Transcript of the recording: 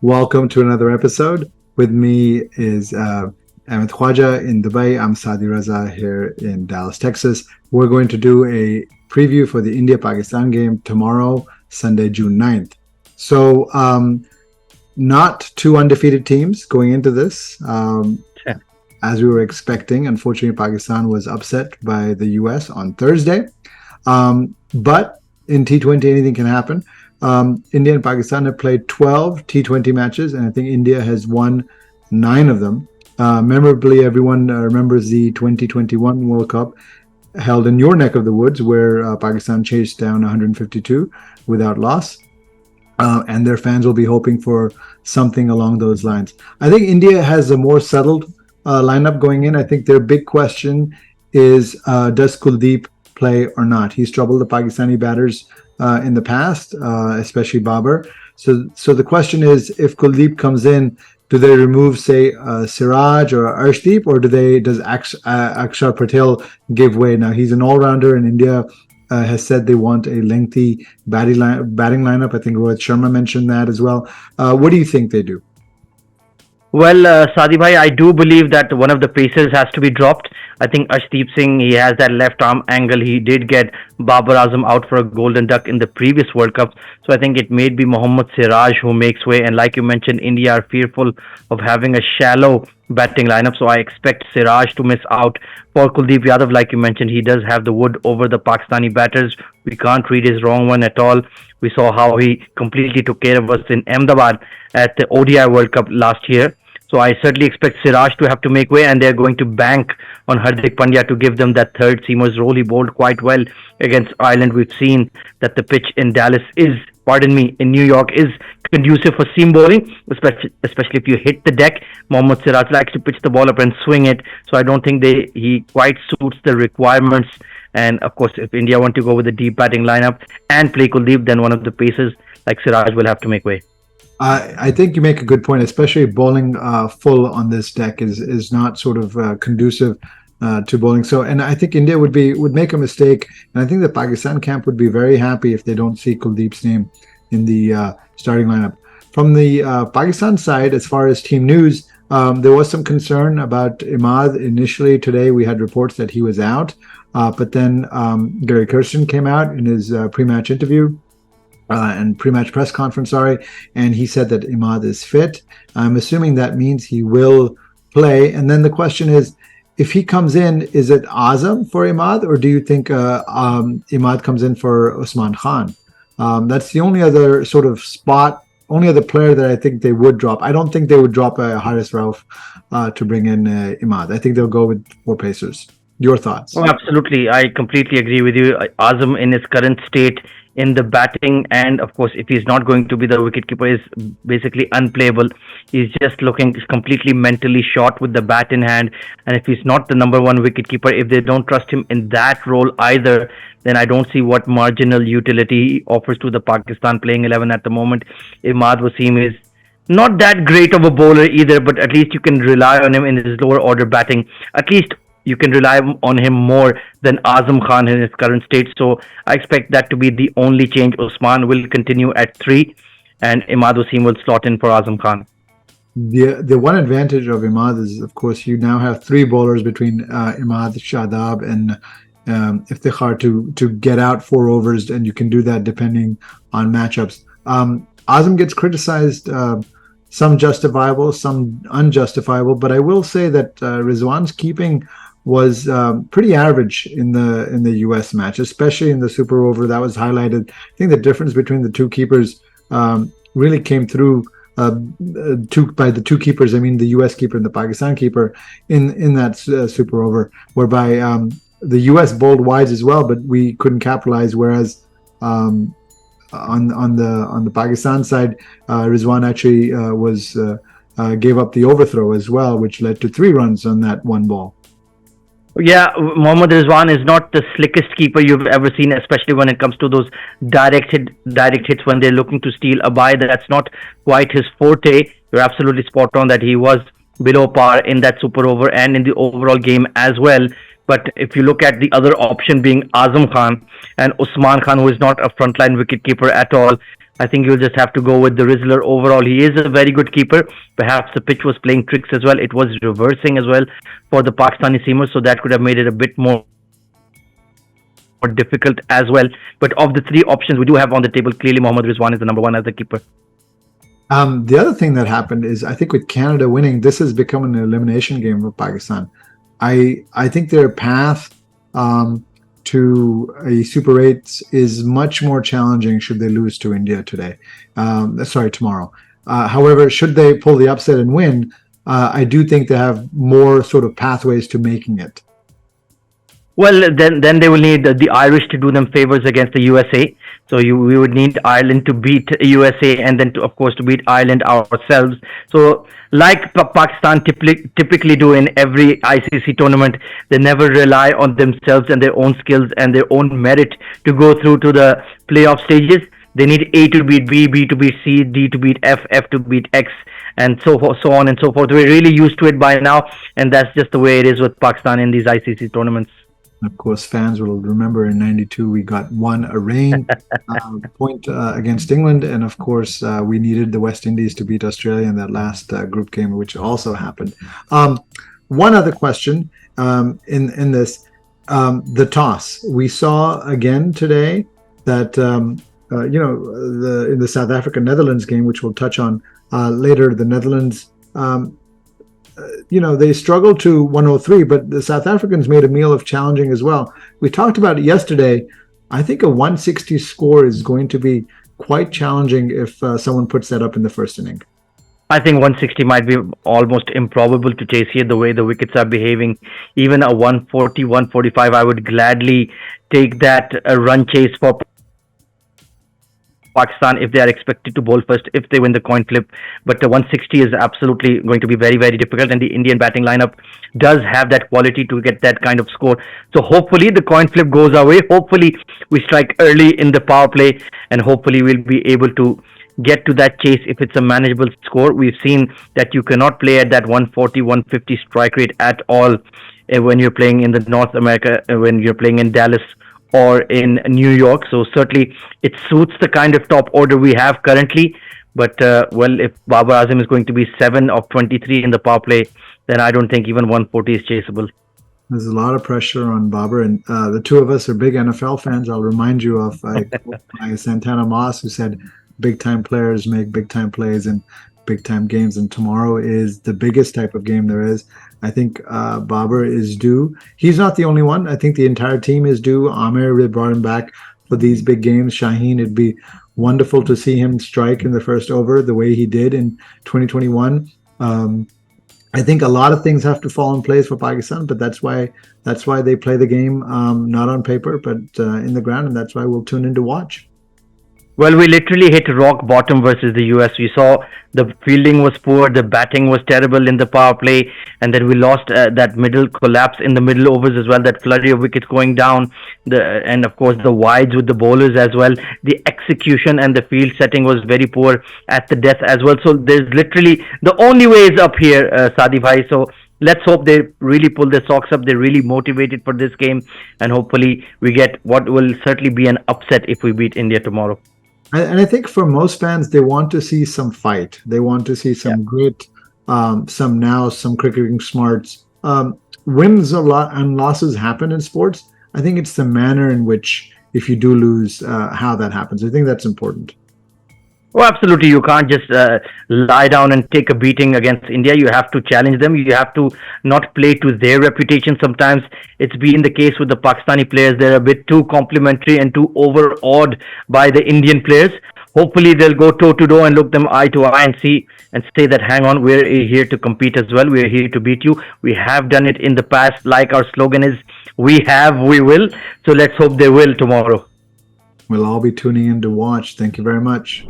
Welcome to another episode. With me is Amit Khwaja in Dubai. I'm Sadi Raza here in Dallas, Texas. We're going to do a preview for the India-Pakistan game tomorrow, Sunday, June 9th. So, not two undefeated teams going into this, as we were expecting. Unfortunately, Pakistan was upset by the US on Thursday. But in T20, anything can happen. India and Pakistan have played 12 T20 matches, and I think India has won 9 of them. Memorably, everyone remembers the 2021 World Cup held in your neck of the woods, where Pakistan chased down 152 without loss. And their fans will be hoping for something along those lines. I think India has a more settled lineup going in. I think their big question is, does Kuldeep play or not? He's troubled the Pakistani batters in the past, especially Babar. So the question is, if Kuldeep comes in, do they remove, say, Siraj or Arshdeep, or does Akshar Patel give way? Now, he's an all-rounder, and India has said they want a lengthy batting lineup. I think Rohit Sharma mentioned that as well. What do you think they do? Well, Sadi bhai, I do believe that one of the pacers has to be dropped. I think Arshdeep Singh, he has that left arm angle. He did get Babar Azam out for a golden duck in the previous World Cup. So I think it may be Mohammad Siraj who makes way. And like you mentioned, India are fearful of having a shallow batting lineup. So I expect Siraj to miss out. For Kuldeep Yadav, like you mentioned, he does have the wood over the Pakistani batters. We can't read his wrong one at all. We saw how he completely took care of us in Ahmedabad at the ODI World Cup last year. So I certainly expect Siraj to have to make way, and they're going to bank on Hardik Pandya to give them that third seamer's role. He bowled quite well against Ireland. We've seen that the pitch in Dallas in New York is conducive for seam bowling, especially if you hit the deck. Mohammad Siraj likes to pitch the ball up and swing it. So I don't think he quite suits the requirements. And of course, if India want to go with a deep batting lineup and play Kuldeep, then one of the pacers like Siraj will have to make way. I think you make a good point, especially bowling full on this deck is not sort of conducive to bowling. So, and I think India would make a mistake, and I think the Pakistan camp would be very happy if they don't see Kuldeep's name in the starting lineup. From the Pakistan side, as far as team news, there was some concern about Imad. Initially today, we had reports that he was out, but then Gary Kirsten came out in his pre-match interview. And pre-match press conference, and he said that Imad is fit. I'm assuming that means he will play. And then the question is, if he comes in, is it Azam for Imad, or do you think Imad comes in for Usman Khan? That's the only other sort of only other player that I think they would drop. I don't think they would drop Haris Rauf to bring in Imad. I think they'll go with 4 pacers. Your thoughts? Oh, absolutely. I completely agree with you. Azam in his current state in the batting, and of course, if he's not going to be the wicketkeeper, is basically unplayable. He's just looking completely mentally short with the bat in hand. And if he's not the number one wicketkeeper, if they don't trust him in that role either, then I don't see what marginal utility he offers to the Pakistan playing 11 at the moment. Imad Wasim is not that great of a bowler either, but at least you can rely on him in his lower order batting. At least you can rely on him more than Azam Khan in his current state. So I expect that to be the only change. Usman will continue at 3, and Imad Wasim will slot in for Azam Khan. The one advantage of Imad is, of course, you now have 3 bowlers between Imad, Shadab, and Iftikhar to get out 4 overs, and you can do that depending on matchups. Azam gets criticized, some justifiable, some unjustifiable, but I will say that Rizwan's keeping was pretty average in the US match, especially in the super over. That was highlighted. I think the difference between the 2 keepers really came through by the 2 keepers. I mean, the US keeper and the Pakistan keeper in that super over, whereby the US bowled wides as well, but we couldn't capitalize. Whereas on the Pakistan side, Rizwan actually gave up the overthrow as well, which led to 3 runs on that one ball. Yeah, Mohammad Rizwan is not the slickest keeper you've ever seen, especially when it comes to those direct hits when they're looking to steal a bye. That's not quite his forte. You're absolutely spot on that he was below par in that super over and in the overall game as well. But if you look at the other option being Azam Khan and Usman Khan, who is not a frontline wicketkeeper at all, I think you'll just have to go with the Rizzler overall. He is a very good keeper. Perhaps the pitch was playing tricks as well. It was reversing as well for the Pakistani seamers, so that could have made it a bit more difficult as well. But of the three options we do have on the table, clearly Mohammad Rizwan is the number one as a keeper. The other thing that happened is, I think with Canada winning, this has become an elimination game for Pakistan. I think their path to a Super 8 is much more challenging should they lose to India tomorrow. However, should they pull the upset and win, I do think they have more sort of pathways to making it. Well, then they will need the Irish to do them favors against the USA. So we would need Ireland to beat USA, and then of course to beat Ireland ourselves. So like Pakistan typically do in every ICC tournament, they never rely on themselves and their own skills and their own merit to go through to the playoff stages. They need A to beat B, B to beat C, D to beat F, F to beat X, and so on and so forth. We're really used to it by now, and that's just the way it is with Pakistan in these ICC tournaments. Of course, fans will remember in '92 we got a rain point against England, and of course we needed the West Indies to beat Australia in that last group game, which also happened. One other question in this, the toss. We saw again today that in the South Africa-Netherlands game, which we'll touch on later, the Netherlands. They struggled to 103, but the South Africans made a meal of challenging as well. We talked about it yesterday. I think a 160 score is going to be quite challenging if someone puts that up in the first inning. I think 160 might be almost improbable to chase here the way the wickets are behaving. Even a 140, 145, I would gladly take that run chase for Pakistan if they are expected to bowl first, if they win the coin flip. But the 160 is absolutely going to be very, very difficult, and the Indian batting lineup does have that quality to get that kind of score. So hopefully the coin flip goes our way. Hopefully we strike early in the power play, and hopefully we'll be able to get to that chase if it's a manageable score. We've seen that you cannot play at that 140, 150 strike rate at all when you're playing in the North America, when you're playing in Dallas or in New York. So certainly it suits the kind of top order we have currently. But if Babar Azam is going to be 7 of 23 in the power play, then I don't think even 140 is chaseable. There's a lot of pressure on Babar, and the two of us are big NFL fans. I'll remind you of Santana Moss, who said big-time players make big-time plays in big-time games, and tomorrow is the biggest type of game there is. I think Babar is due. He's not the only one. I think the entire team is due. Amir, we brought him back for these big games. Shaheen, it'd be wonderful to see him strike in the first over the way he did in 2021. I think a lot of things have to fall in place for Pakistan, but that's why they play the game not on paper, but in the ground, and that's why we'll tune in to watch. Well, we literally hit rock bottom versus the US. We saw the fielding was poor, the batting was terrible in the power play, and then we lost that middle collapse in the middle overs as well, that flurry of wickets going down, and of course the wides with the bowlers as well. The execution and the field setting was very poor at the death as well. So there's literally, the only way is up here, Sadi Bhai. So let's hope they really pull their socks up. They're really motivated for this game, and hopefully we get what will certainly be an upset if we beat India tomorrow. And I think for most fans, they want to see some fight. They want to see some grit, some cricketing smarts. Wins and losses happen in sports. I think it's the manner in which, if you do lose, how that happens. I think that's important. Oh, absolutely. You can't just lie down and take a beating against India. You have to challenge them. You have to not play to their reputation. Sometimes it's been the case with the Pakistani players. They're a bit too complimentary and too overawed by the Indian players. Hopefully they'll go toe-to-toe and look them eye to eye and say that, hang on, we're here to compete as well. We're here to beat you. We have done it in the past. Like our slogan is, we will. So let's hope they will tomorrow. We'll all be tuning in to watch. Thank you very much.